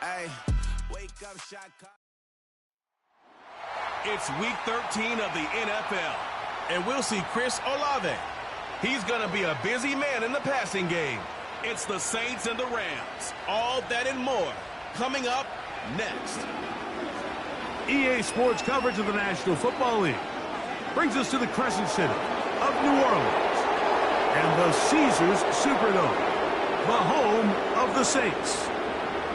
Hey, wake up, shot clock. It's week 13 of the NFL, and we'll see Chris Olave. He's going to be a busy man in the passing game. It's the Saints and the Rams. All that and more coming up next. EA Sports coverage of the National Football League brings us to the Crescent City of New Orleans and the Caesars Superdome, the home of the Saints.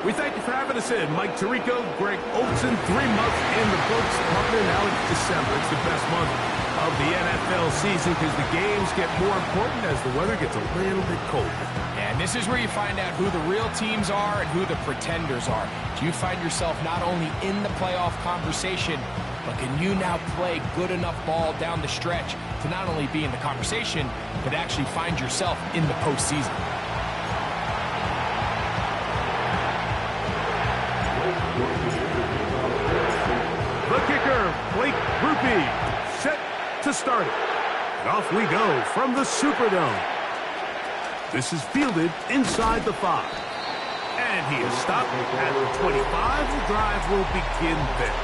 We thank you for having us in. Mike Tirico, Greg Olsen, 3 months in the books. Partner, now it's December. It's the best month of the NFL season because the games get more important as the weather gets a little bit colder. And this is where you find out who the real teams are and who the pretenders are. Do you find yourself not only in the playoff conversation, but can you now play good enough ball down the stretch to not only be in the conversation, but actually find yourself in the postseason? The kicker, Blake Grupe, set to start it. And off we go from the Superdome. This is fielded inside the 5. And he is stopped at the 25. The drive will begin there.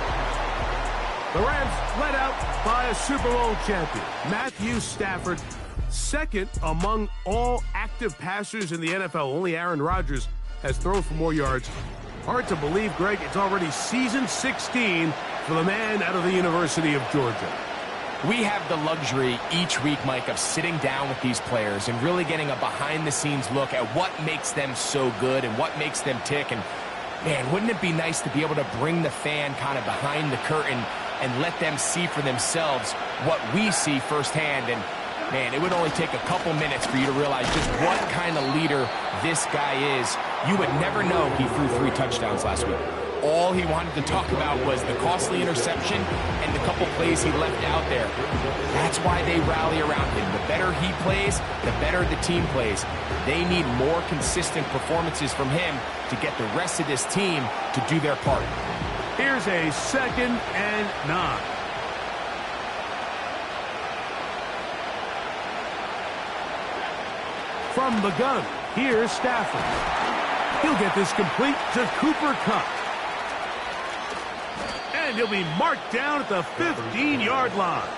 The Rams led out by a Super Bowl champion, Matthew Stafford, second among all active passers in the NFL. Only Aaron Rodgers has thrown for more yards. Hard to believe, Greg, it's already season 16 for the man out of the University of Georgia. We have the luxury each week, Mike, of sitting down with these players and really getting a behind-the-scenes look at what makes them so good and what makes them tick. And, man, wouldn't it be nice to be able to bring the fan kind of behind the curtain and let them see for themselves what we see firsthand? And, man, it would only take a couple minutes for you to realize just what kind of leader this guy is. You would never know he threw 3 touchdowns last week. All he wanted to talk about was the costly interception and the couple plays he left out there. That's why they rally around him. The better he plays, the better the team plays. They need more consistent performances from him to get the rest of this team to do their part. Here's a 2nd and 9. From the gun, here's Stafford. He'll get this complete to Cooper Kupp. And he'll be marked down at the 15-yard line.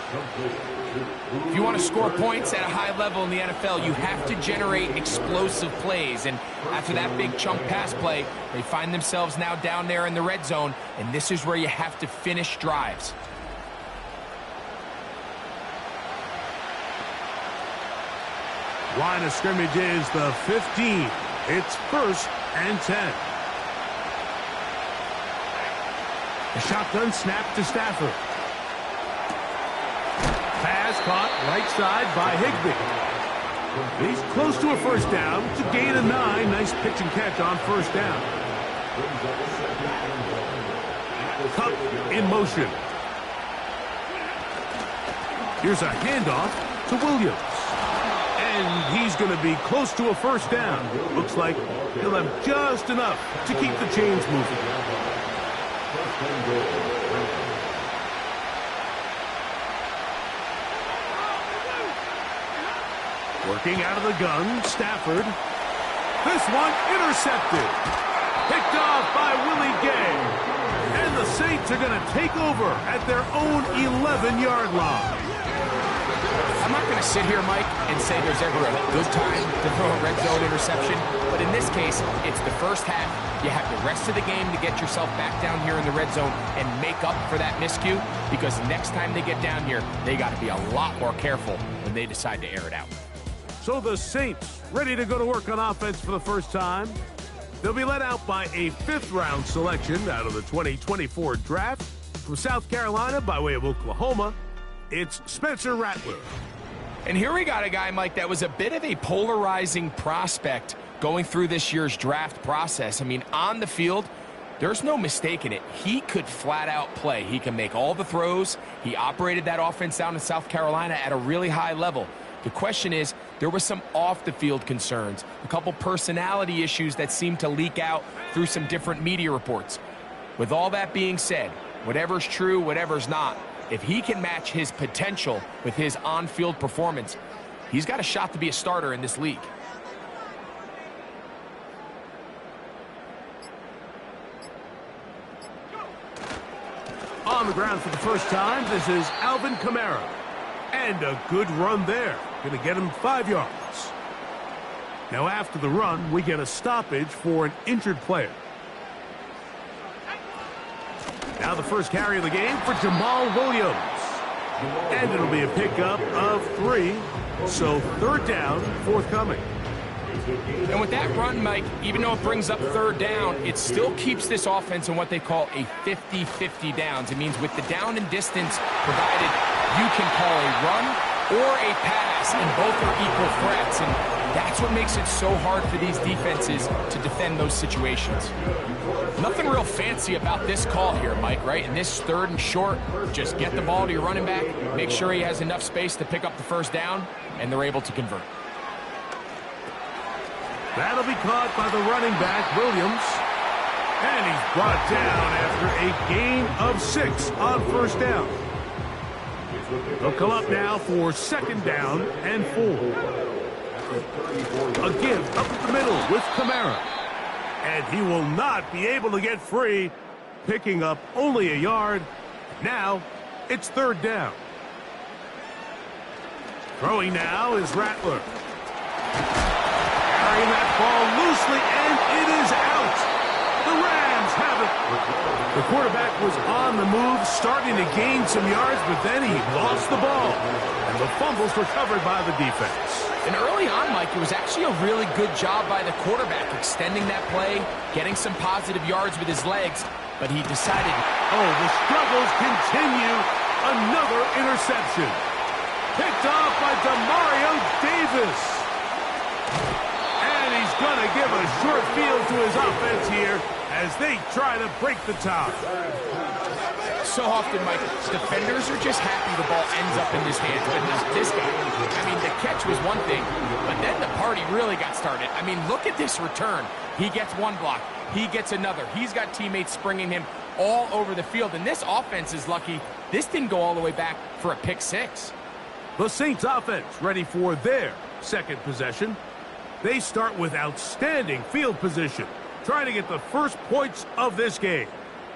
If you want to score points at a high level in the NFL, you have to generate explosive plays. And after that big chunk pass play, they find themselves now down there in the red zone, and this is where you have to finish drives. Line of scrimmage is the 15. It's 1st and 10. The shotgun snap to Stafford. Pass caught right side by Higbee. He's close to a 1st down. It's a gain of 9. Nice pitch and catch on 1st down. Kupp in motion. Here's a handoff to Williams. And he's going to be close to a 1st down. Looks like he'll have just enough to keep the chains moving. Working out of the gun, Stafford. This one intercepted. Picked off by Willie Gay. And the Saints are going to take over at their own 11-yard line. I'm not going to sit here, Mike, and say there's ever a good time to throw a red zone interception, but in this case, it's the first half. You have the rest of the game to get yourself back down here in the red zone and make up for that miscue, because next time they get down here, they got to be a lot more careful when they decide to air it out. So the Saints ready to go to work on offense for the first time. They'll be led out by a 5th-round selection out of the 2024 draft. From South Carolina by way of Oklahoma, it's Spencer Rattler. And here we got a guy, Mike, that was a bit of a polarizing prospect going through this year's draft process. I mean, on the field, there's no mistaking it. He could flat out play. He can make all the throws. He operated that offense down in South Carolina at a really high level. The question is, there were some off-the-field concerns, a couple personality issues that seemed to leak out through some different media reports. With all that being said, whatever's true, whatever's not, if he can match his potential with his on-field performance, he's got a shot to be a starter in this league. on the ground for the first time. This is Alvin Kamara. And a good run there. Going to get him 5 yards. Now after the run, we get a stoppage for an injured player. Now the first carry of the game for Jamal Williams. And it'll be a pickup of 3. So 3rd down, forthcoming. And with that run, Mike, even though it brings up 3rd down, it still keeps this offense in what they call a 50-50 downs. It means with the down and distance provided, you can call a run or a pass, and both are equal threats. And that's what makes it so hard for these defenses to defend those situations. Nothing real fancy about this call here, Mike, right? In this 3rd and short, just get the ball to your running back, make sure he has enough space to pick up the 1st down, and they're able to convert. That'll be caught by the running back, Williams. And he's brought down after a gain of 6 on 1st down. They'll come up now for 2nd down and 4. A give up the middle with Kamara. And he will not be able to get free, picking up only a yard. Now it's 3rd down. Throwing now is Rattler. Carrying that ball loosely, and it is out. The Rams have it. The quarterback was on the move, starting to gain some yards, but then he lost the ball. And the fumbles recovered by the defense. And early on, Mike, it was actually a really good job by the quarterback, extending that play, getting some positive yards with his legs, but he decided... Oh, the struggles continue. Another interception. Picked off by Demario Davis. And he's going to give a short field to his offense here as they try to break the tie. So often, Mike, defenders are just happy the ball ends up in his hands. But this guy, I mean, the catch was one thing, but then the party really got started. I mean, look at this return. He gets one block. He gets another. He's got teammates springing him all over the field. And this offense is lucky. This didn't go all the way back for a pick 6. The Saints offense ready for their 2nd possession. They start with outstanding field position, trying to get the first points of this game.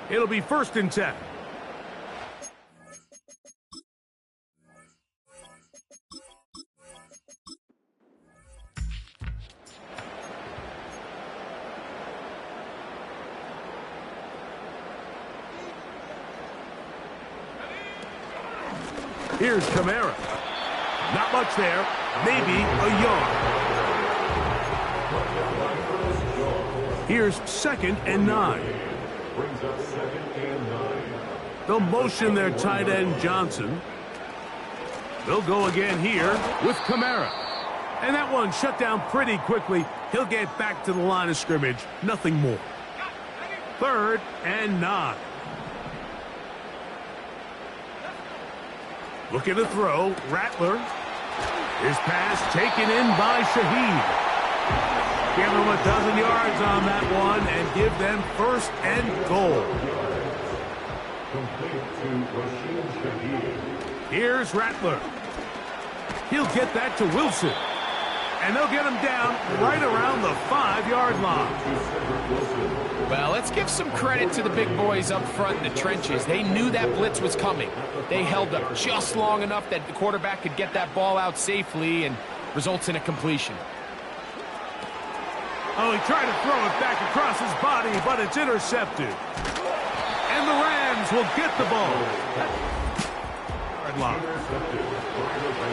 It'll be 1st and 10. Here's Kamara. Not much there. Maybe a yard. Here's 2nd and 9. They'll motion their tight end Johnson. They'll go again here with Kamara. And that one shut down pretty quickly. He'll get back to the line of scrimmage. Nothing more. 3rd and 9. Looking to throw. Rattler. His pass taken in by Shaheed. Give them a dozen yards on that one and give them 1st and goal. Here's Rattler. He'll get that to Wilson. And they'll get him down right around the 5-yard line. Well, let's give some credit to the big boys up front in the trenches. They knew that blitz was coming. They held up just long enough that the quarterback could get that ball out safely and results in a completion. Oh, he tried to throw it back across his body, but it's intercepted. And the Rams will get the ball.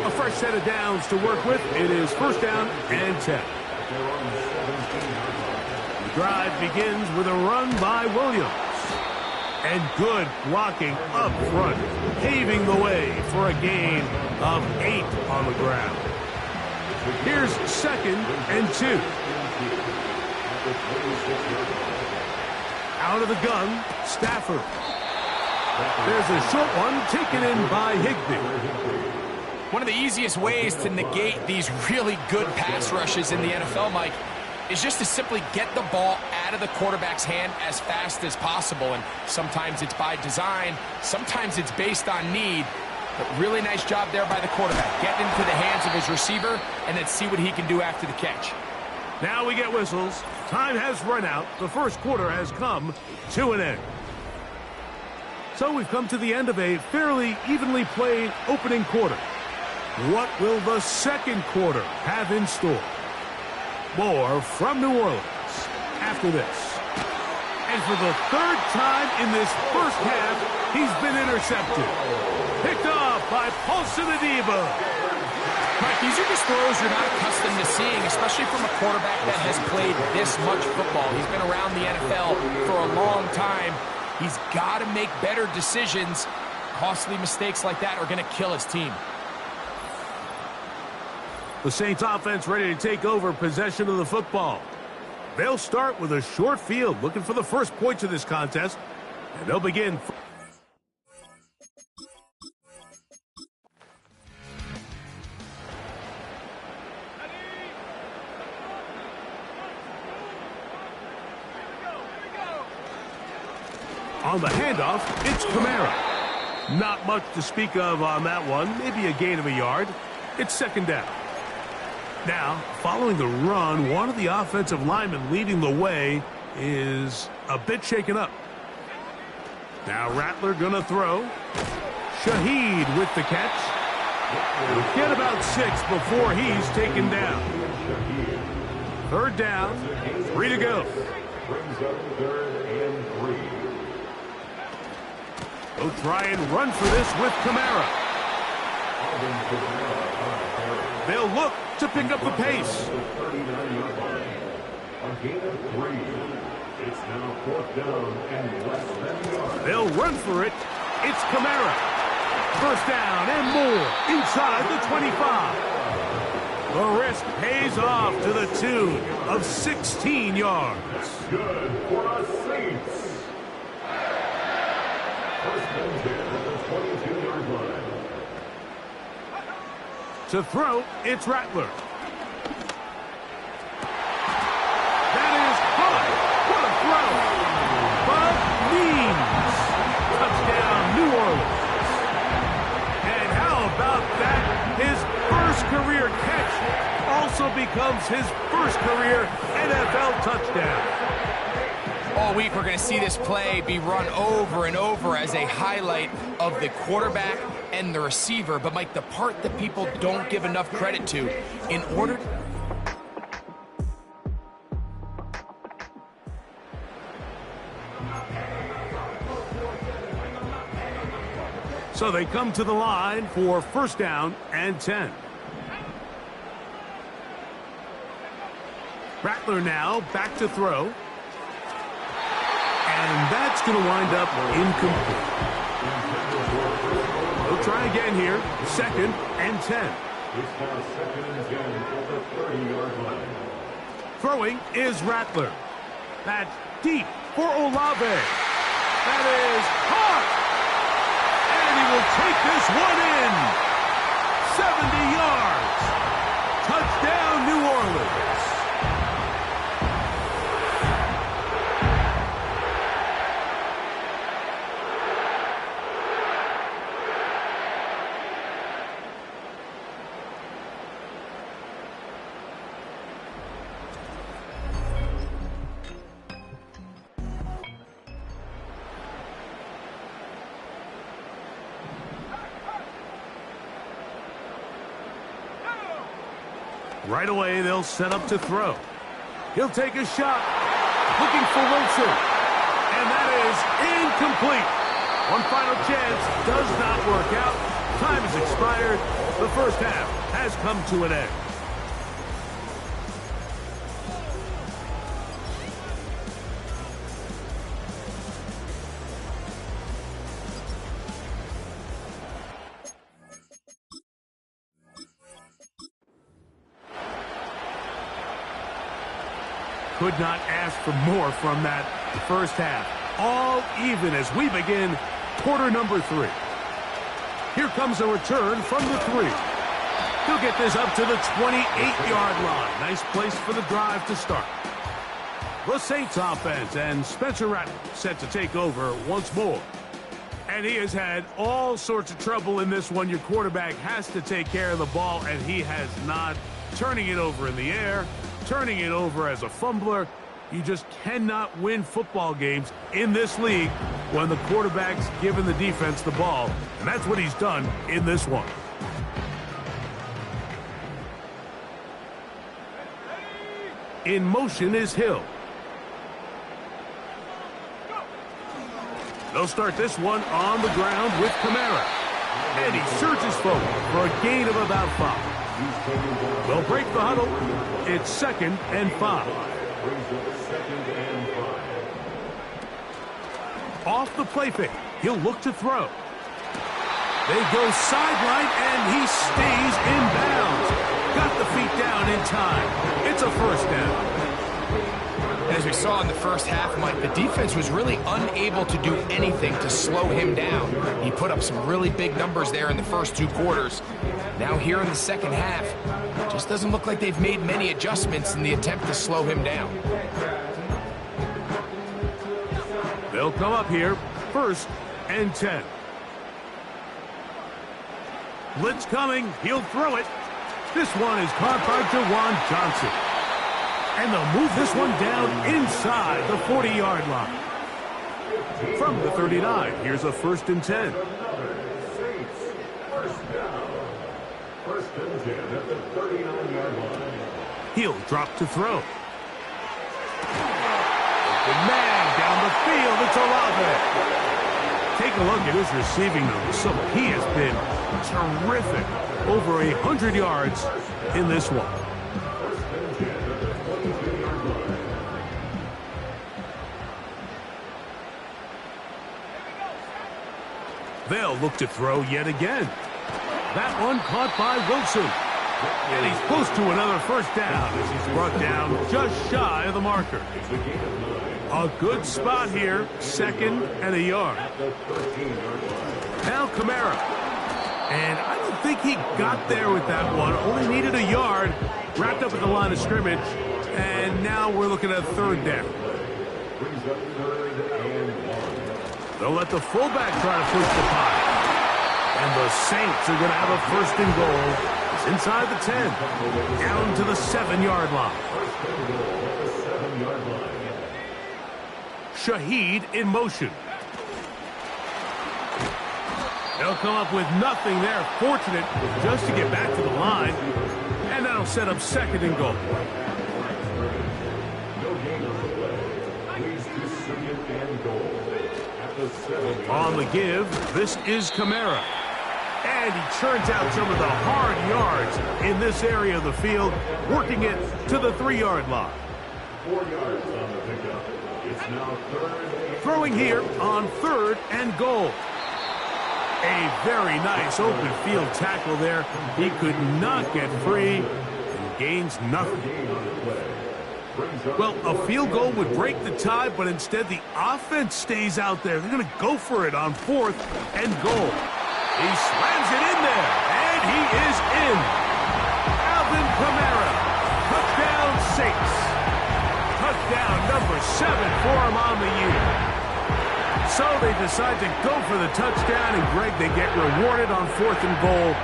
A fresh set of downs to work with. It is 1st down and 10. The drive begins with a run by Williams. And good blocking up front, paving the way for a gain of 8 on the ground. Here's 2nd and 2. Out of the gun, Stafford. There's a short one taken in by Higbee. One of the easiest ways to negate these really good pass rushes in the NFL, Mike, is just to simply get the ball out of the quarterback's hand as fast as possible. And sometimes it's by design, sometimes it's based on need. But really nice job there by the quarterback. Get into the hands of his receiver and then see what he can do after the catch. Now we get whistles. Time has run out. The first quarter has come to an end. So we've come to the end of a fairly evenly played opening quarter. What will the second quarter have in store? More from New Orleans after this. And for the third time in this first half, he's been intercepted. Picked off by Paulson Adebo. Mike, these are just throws you're not accustomed to seeing, especially from a quarterback that has played this much football. He's been around the NFL for a long time. He's got to make better decisions. Costly mistakes like that are going to kill his team. The Saints offense ready to take over possession of the football. They'll start with a short field, looking for the first points of this contest. And they'll begin. On the handoff, it's Kamara. Not much to speak of on that one. Maybe a gain of a yard. It's second down. Now, following the run, one of the offensive linemen leading the way is a bit shaken up. Now Rattler gonna throw. Shaheed with the catch. Get about 6 before he's taken down. Third down, 3 to go. They'll try and run for this with Kamara. They'll look to pick up the pace. They'll run for it. It's Kamara. First down and more inside the 25. The risk pays off to the tune of 16 yards. Good for the Saints. First and 10 at the 22-yard line. To throw, it's Rattler. That is high. What a throw. But means. Touchdown, New Orleans. And how about that? His first career catch also becomes his first career NFL touchdown. All week, we're going to see this play be run over and over as a highlight of the quarterback and the receiver. But, Mike, the part that people don't give enough credit to, in order... So they come to the line for first down and 10. Rattler now back to throw. And that's going to wind up incomplete. They'll try again here. Second and 10. It's now second and 10 at the 30-yard line. Throwing is Rattler. That's deep for Olave. That is caught. And he will take this one in. 70 yards. Touchdown, New Orleans. Right away, they'll set up to throw. He'll take a shot. Looking for Wilson. And that is incomplete. One final chance does not work out. Time has expired. The first half has come to an end. Could not ask for more from that first half. All even as we begin quarter number 3. Here comes a return from the 3. He'll get this up to the 28-yard line. Nice place for the drive to start. The Saints offense and Spencer Rattler set to take over once more. And he has had all sorts of trouble in this one. Your quarterback has to take care of the ball, and he has not. Turning it over in the air, turning it over as a fumbler. You just cannot win football games in this league when the quarterback's giving the defense the ball. And that's what he's done in this one. In motion is Hill. They'll start this one on the ground with Kamara. And he surges forward for a gain of about 5. They'll break the huddle. It's 2nd and 5. Off the play fake. He'll look to throw. They go sideline, and he stays in bounds. Got the feet down in time. It's a first down. As we saw in the first half, Mike, the defense was really unable to do anything to slow him down. He put up some really big numbers there in the first 2 quarters. Now here in the second half, just doesn't look like they've made many adjustments in the attempt to slow him down. They'll come up here, 1st and 10. Blitz coming. He'll throw it. This one is caught by Jawan Johnson. And they'll move this one down inside the 40-yard line. From the 39, here's a 1st and 10. First and 10 at the 39-yard line. He'll drop to throw. The man down the field, it's Olave. Take a look at his receiving numbers. So he has been terrific. Over 100 yards in this one. They'll look to throw yet again. That one caught by Wilson. And he's close to another first down as he's brought down just shy of the marker. A good spot here, 2nd and a yard. Now Kamara. And I don't think he got there with that one. Only needed a yard. Wrapped up at the line of scrimmage. And now we're looking at 3rd down. They'll let the fullback try to push the pile. And the Saints are going to have a 1st and goal. It's inside the 10. Down to the 7-yard line. Shaheed in motion. They'll come up with nothing there. Fortunate just to get back to the line. And that'll set up 2nd and goal. On the give, this is Kamara. And he churns out some of the hard yards in this area of the field, working it to the 3-yard line. 4 yards on the pickup. It's now 3rd. Throwing here on 3rd and goal. A very nice open field tackle there. He could not get free and gains nothing. Well, a field goal would break the tie, but instead the offense stays out there. They're going to go for it on 4th and goal. He slams it in there, and he is in. Alvin Kamara, touchdown Saints. Touchdown number 7 for him on the year. So they decide to go for the touchdown, and Greg, they get rewarded on 4th and goal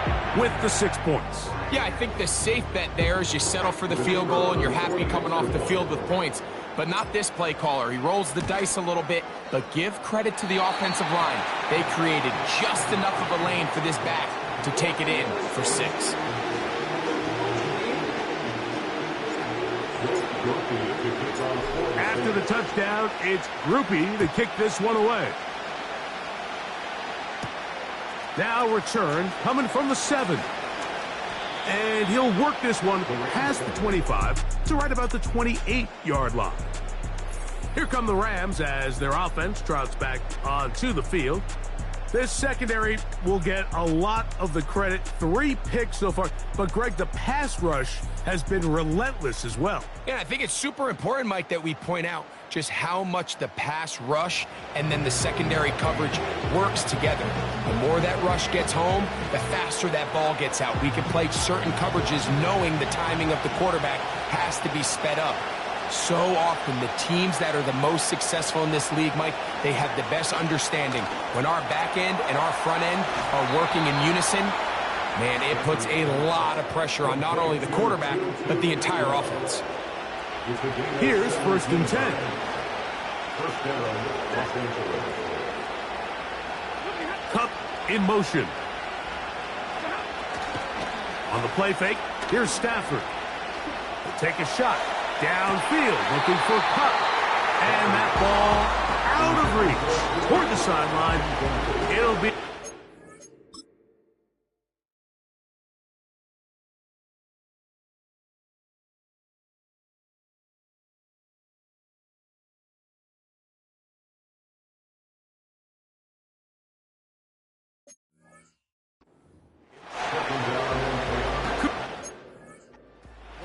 with the 6 points. Yeah, I think the safe bet there is you settle for the field goal and you're happy coming off the field with points. But not this play caller. He rolls the dice a little bit, but give credit to the offensive line. They created just enough of a lane for this back to take it in for 6. After the touchdown, it's Grupe to kick this one away. Now return coming from the 7. And he'll work this one past the 25 to right about the 28-yard line. Here come the Rams as their offense trots back onto the field. This secondary will get a lot of the credit. 3 picks so far. But, Greg, the pass rush has been relentless as well. Yeah, I think it's super important, Mike, that we point out just how much the pass rush and then the secondary coverage works together. The more that rush gets home, the faster that ball gets out. We can play certain coverages knowing the timing of the quarterback has to be sped up. So often, the teams that are the most successful in this league, Mike, they have the best understanding. When our back end and our front end are working in unison, man, it puts a lot of pressure on not only the quarterback, but the entire offense. Here's 1st and 10. First down, Los Angeles. Cup in motion. On the play fake, here's Stafford. He'll take a shot. Downfield, looking for Cup. And that ball out of reach. Toward the sideline. It'll be...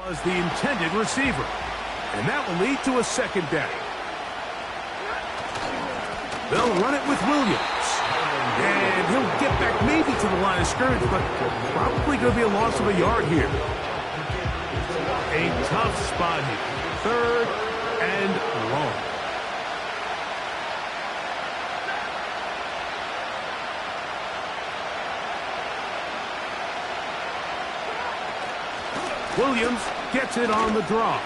was the intended receiver. And that will lead to a 2nd down. They'll run it with Williams. And he'll get back maybe to the line of scrimmage, but probably going to be a loss of a yard here. A tough spot here. 3rd and long. Williams gets it on the draw.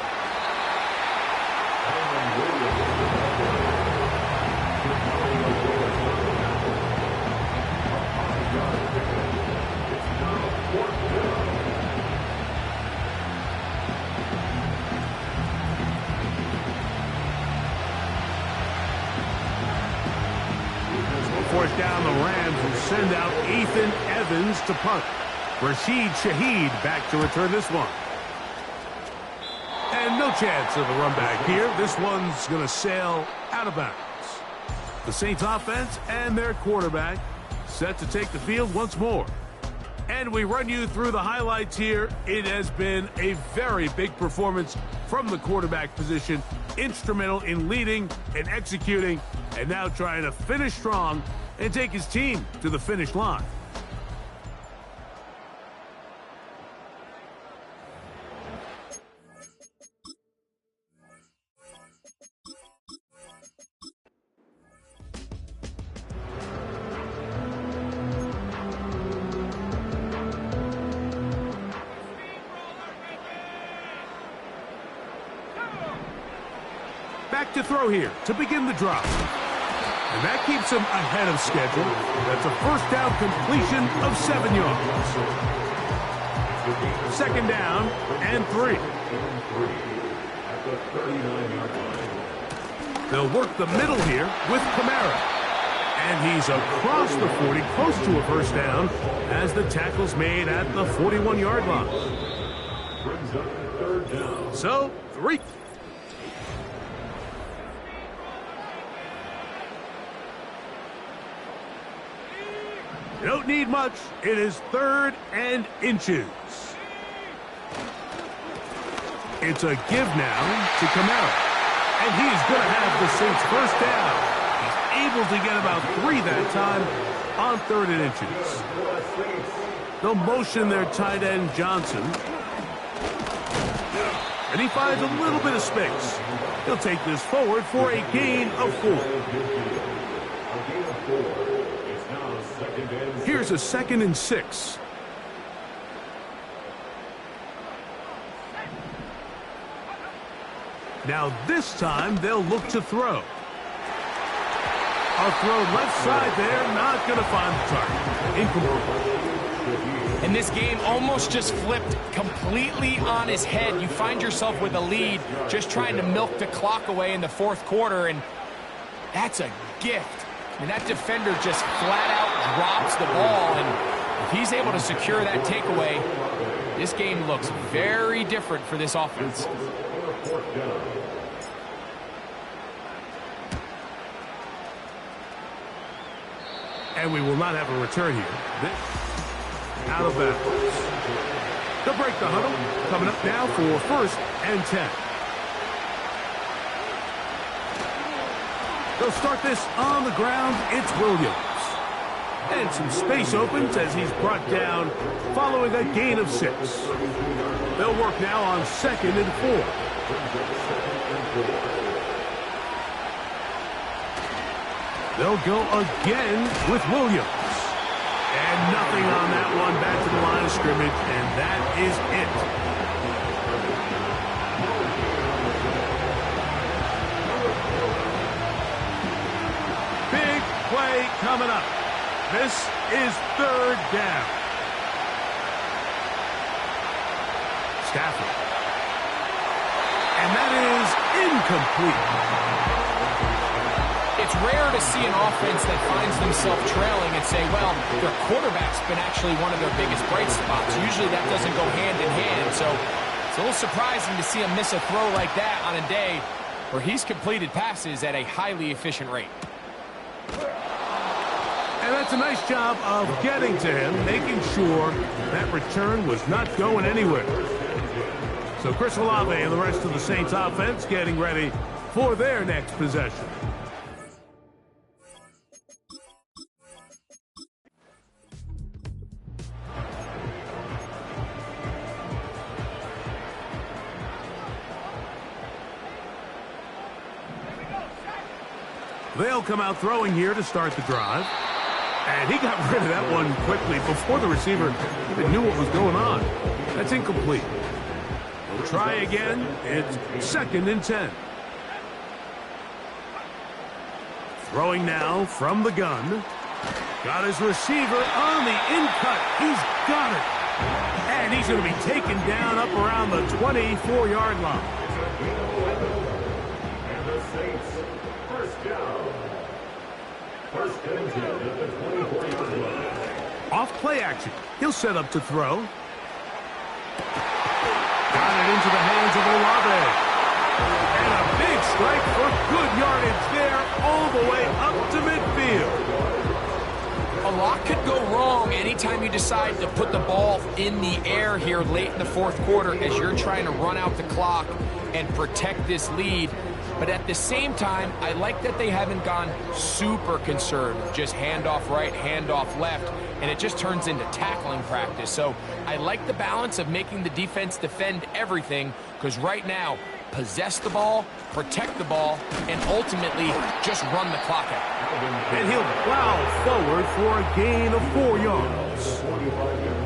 Fourth down, the Rams will send out Ethan Evans to punt. Rashid Shaheed back to return this one. And no chance of a run back here. This one's going to sail out of bounds. The Saints offense and their quarterback set to take the field once more. And we run you through the highlights here. It has been a very big performance from the quarterback position. Instrumental in leading and executing, and now trying to finish strong and take his team to the finish line. Back to throw here to begin the drop. And that keeps him ahead of schedule. That's a 1st down completion of 7 yards. 2nd down and 3. At the 39-yard line. They'll work the middle here with Kamara. And he's across the 40, close to a 1st down, as the tackle's made at the 41-yard line. Brings up 3rd down. So, 3. You don't need much. It is 3rd and inches. It's a give now to Kamara. And he's going to have the Saints 1st down. He's able to get about 3 that time on 3rd and inches. They'll motion their tight end Johnson. And he finds a little bit of space. He'll take this forward for a gain of 4. Here's a 2nd and 6. Now this time they'll look to throw. A throw left side there, not going to find the target. Incomplete. And this game almost just flipped completely on his head. You find yourself with a lead, just trying to milk the clock away in the 4th quarter, and that's a gift. I mean, that defender just flat out drops the ball, and if he's able to secure that takeaway, this game looks very different for this offense. And we will not have a return here. Out of bounds. They'll break the huddle. Coming up now for 1st and 10. They'll start this on the ground. It's Williams. And some space opens as he's brought down following a gain of 6. They'll work now on 2nd and 4. They'll go again with Williams. And nothing on that one, back to the line of scrimmage, and that is it. play coming up. This is third down. Stafford. And that is incomplete. It's rare to see an offense that finds themselves trailing and say, well, their quarterback's been actually one of their biggest bright spots. Usually that doesn't go hand in hand. So it's a little surprising to see him miss a throw like that on a day where he's completed passes at a highly efficient rate. And that's a nice job of getting to him, making sure that return was not going anywhere. So Chris Olave and the rest of the Saints offense getting ready for their next possession. They'll come out throwing here to start the drive. And he got rid of that one quickly before the receiver even knew what was going on. That's incomplete. We'll try again. It's 2nd and 10. Throwing now from the gun. Got his receiver on the in-cut. He's got it. And he's going to be taken down up around the 24-yard line. And the Saints, first down. First and 10 at the 24-yard line. Off play action. He'll set up to throw. Got it into the hands of Olave. And a big strike for good yardage there all the way up to midfield. A lot could go wrong anytime you decide to put the ball in the air here late in the fourth quarter as you're trying to run out the clock and protect this lead. But at the same time, I like that they haven't gone super conservative, just handoff right, handoff left, and it just turns into tackling practice. So I like the balance of making the defense defend everything, because right now, possess the ball, protect the ball, and ultimately just run the clock out. And he'll plow forward for a gain of 4 yards.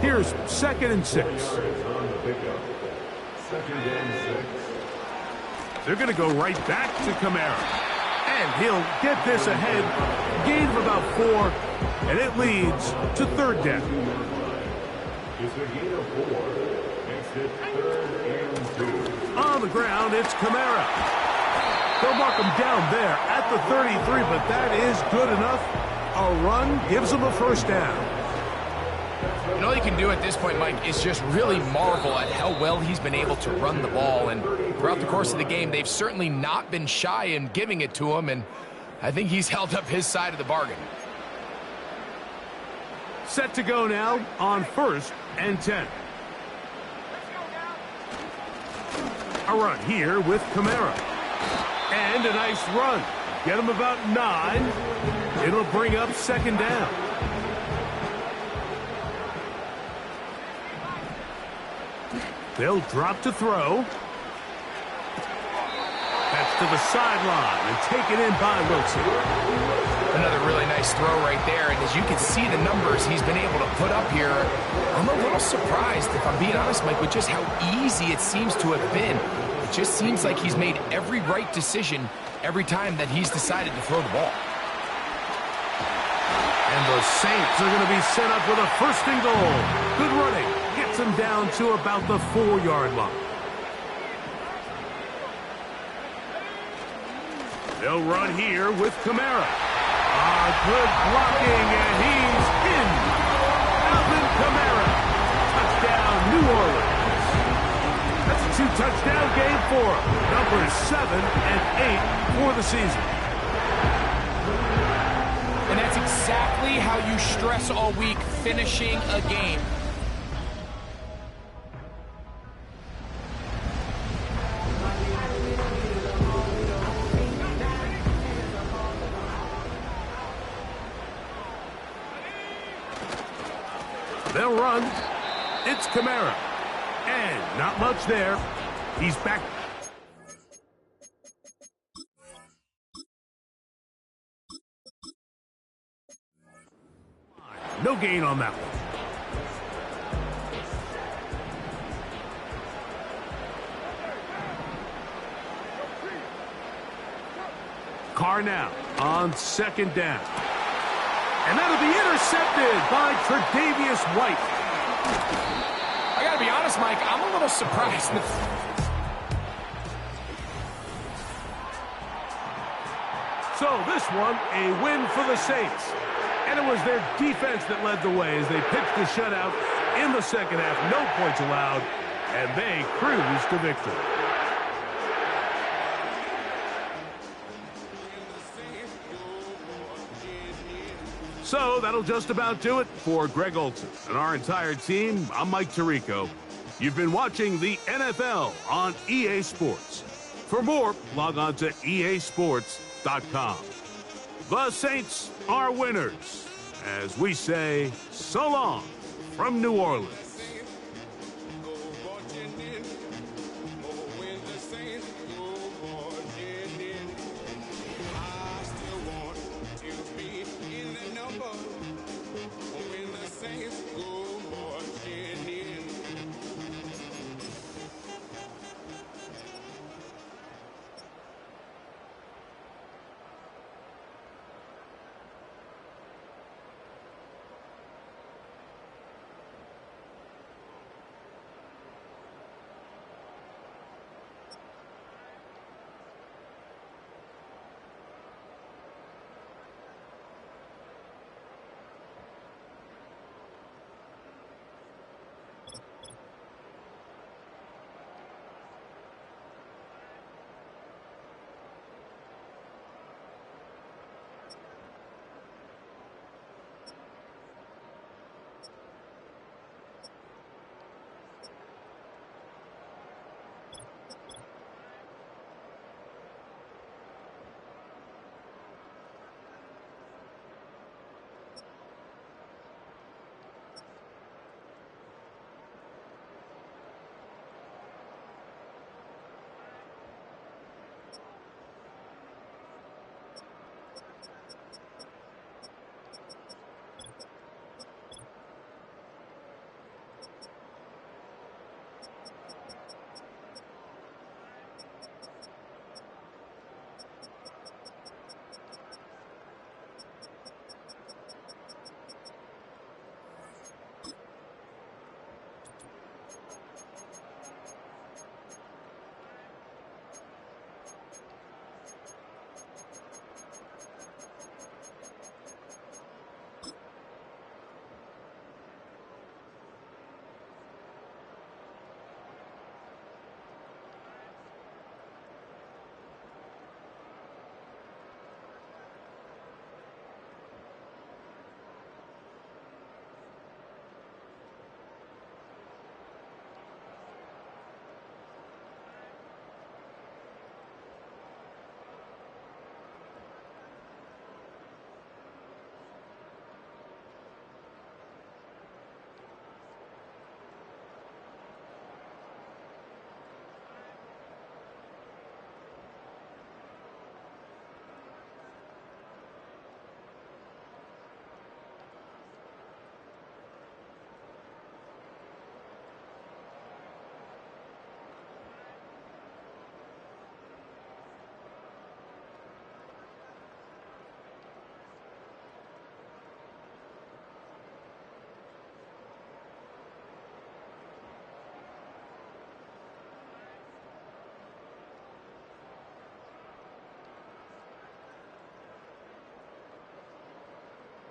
Here's 2nd and 6. They're going to go right back to Kamara. And he'll get this ahead. Gain of about 4. And it leads to 3rd down. It's a gain of 4. Makes it 3rd and 2. On the ground, it's Kamara. They'll mark him down there at the 33, but that is good enough. A run gives them a first down. And all you can do at this point, Mike, is just really marvel at how well he's been able to run the ball. And throughout the course of the game, they've certainly not been shy in giving it to him. And I think he's held up his side of the bargain. Set to go now on 1st and 10. A run here with Kamara. And a nice run. Get him about 9. It'll bring up 2nd down. They'll drop to throw. That's to the sideline and taken in by Wilson. Another really nice throw right there. And as you can see the numbers he's been able to put up here, I'm a little surprised, if I'm being honest, Mike, with just how easy it seems to have been. It just seems like he's made every right decision every time that he's decided to throw the ball. And the Saints are going to be set up with a 1st and goal. Good running. Gets them down to about the 4-yard line. They'll run here with Kamara. Good blocking, and he's in. Alvin Kamara. Touchdown, New Orleans. That's a 2-touchdown game for him. Numbers 7 and 8 for the season. And that's exactly how you stress all week, finishing a game. They'll run. It's Kamara. And not much there. He's back. No gain on that one. Carr now on 2nd down. And that'll be intercepted by Tre'Davious White. I gotta be honest, Mike, I'm a little surprised. So this one, a win for the Saints. And it was their defense that led the way as they pitched the shutout in the second half. No points allowed, and they cruised to victory. So that'll just about do it for Greg Olsen and our entire team. I'm Mike Tirico. You've been watching the NFL on EA Sports. For more, log on to easports.com. The Saints are winners, as we say so long from New Orleans.